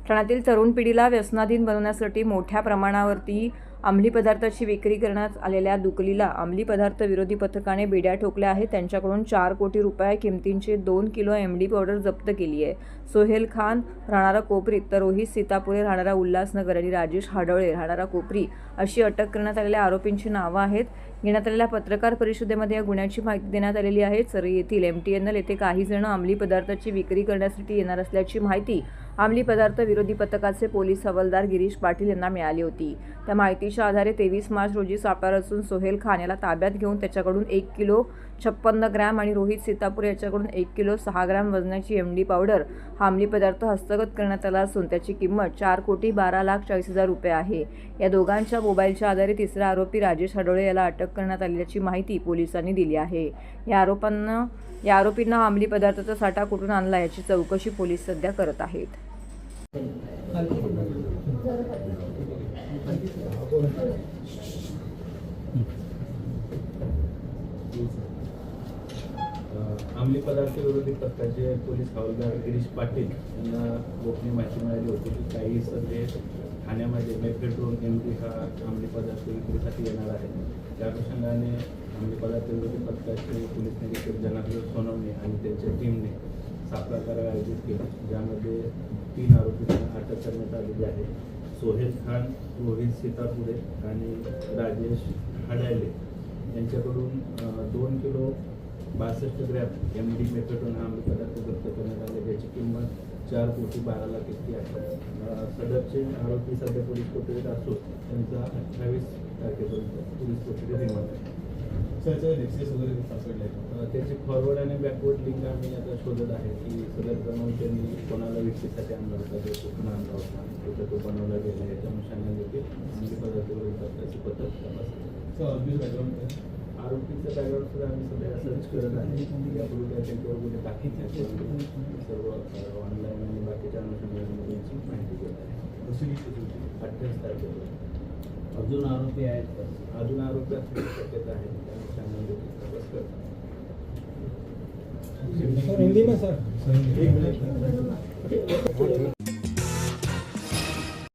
ठाण्यातील तरुण पिढीला व्यसनाधीन बनवण्यासाठी मोठ्या प्रमाणावरती अंमली पदार्थाची विक्री करण्यात आलेल्या दुकलीला अंमली पदार्थ विरोधी पथकाने बेड्या ठोकल्या आहेत। त्यांच्याकडून 4 कोटी रुपये किमतींची 2 किलो एमडी पावडर जप्त केली आहे। सोहेल खान राहणारा कोपरी तर रोहित सीतापुरे राहणारा उल्हासनगर आणि राजेश हाडोळे राहणारा कोपरी अशी अटक करण्यात आलेल्या आरोपींची नावं आहेत। घेण्यात आलेल्या पत्रकार परिषदेमध्ये या गुन्ह्याची माहिती देण्यात आलेली आहे। सरी येथील MTNL येथे काही जण अंमली पदार्थाची विक्री करण्यासाठी येणार असल्याची माहिती अंमली पदार्थ विरोधी पथकाचे पोलीस हवालदार गिरीश पाटील यांना मिळाली होती। त्या माहितीच्या आधारे 23 मार्च रोजी सापळा रचून सोहेल खान याला ताब्यात घेऊन त्याच्याकडून 1 किलो 56 ग्रॅम आणि रोहित सीतापुरे याच्याकडून 1 किलो 6 ग्रॅम वजनाची एमडी पावडर हा अंमली पदार्थ हस्तगत करण्यात आला असून त्याची किंमत 4,12,40,000 रुपये आहे। या दोघांच्या मोबाईलच्या आधारे तिसरा आरोपी राजेश हाडोळे याला अटक करण्यात आल्याची माहिती पोलिसांनी दिली आहे। या आरोपींना अंमली पदार्थाचा साठा कुठून आणला याची चौकशी पोलीस सध्या करत आहेत। अंमली पदार्थ विरोधी पथकाचे पोलीस हवालदार गिरीश पाटील यांना गोपनीय माहिती मिळाली होती की काही सध्या ठाण्यामध्ये मेफेड्रोन MD हा अंमली पदार्थ विक्रीसाठी येणार आहे। त्या अनुषंगाने अंमली पदार्थ विरोधी पथकाचे पोलीस निरीक्षक जनार्दन सोनवणे आणि त्यांच्या टीमने सापळा कारवाई आयोजित केली, ज्यामध्ये 3 आरोपींना अटक करण्यात आलेली आहे। सोहेल खान, रोहित सीतापुरे आणि राजेश हाडोळे यांच्याकडून 2 किलो 62 ग्रॅम MD मेफेड्रोन हा अंमली पदार्थ जप्त करण्यात आले, ज्याची किंमत 4,12,00,000 इतकी आहे। सदरचे आरोपी सध्या पोलीस कोठडीत असून त्यांचा 28 तारखेपर्यंत पोलीस कोठडीत रिमांड आहे। त्याची फॉरवर्ड आणि बॅकवर्ड लिंक आम्ही आता शोधत आहे की सदर क्रमांक त्यांनी कोणाला विक्रीसाठी आणला होता, तो कुठून आणला होता, कुठं तो बनवला गेला आहे, त्या अनुषंगाने देखील अंमली पदार्थ विरोधी पथकाची पथक तपासत आहे। आरोपीचं बॅकग्राऊंड सुद्धा आम्ही सध्या सर्च करत आहे। यापूर्वी त्यांच्यावर गुन्हे दाखल सर्व ऑनलाईन आणि बाकीच्या अनुषंगाने यांची माहिती घेत आहे। 28 तारखेला अजून आरोपी आहेत, अजून आरोपी असण्याची शक्यता आहे, त्या अनुषंगाने तपास करतात। हिंदी में सर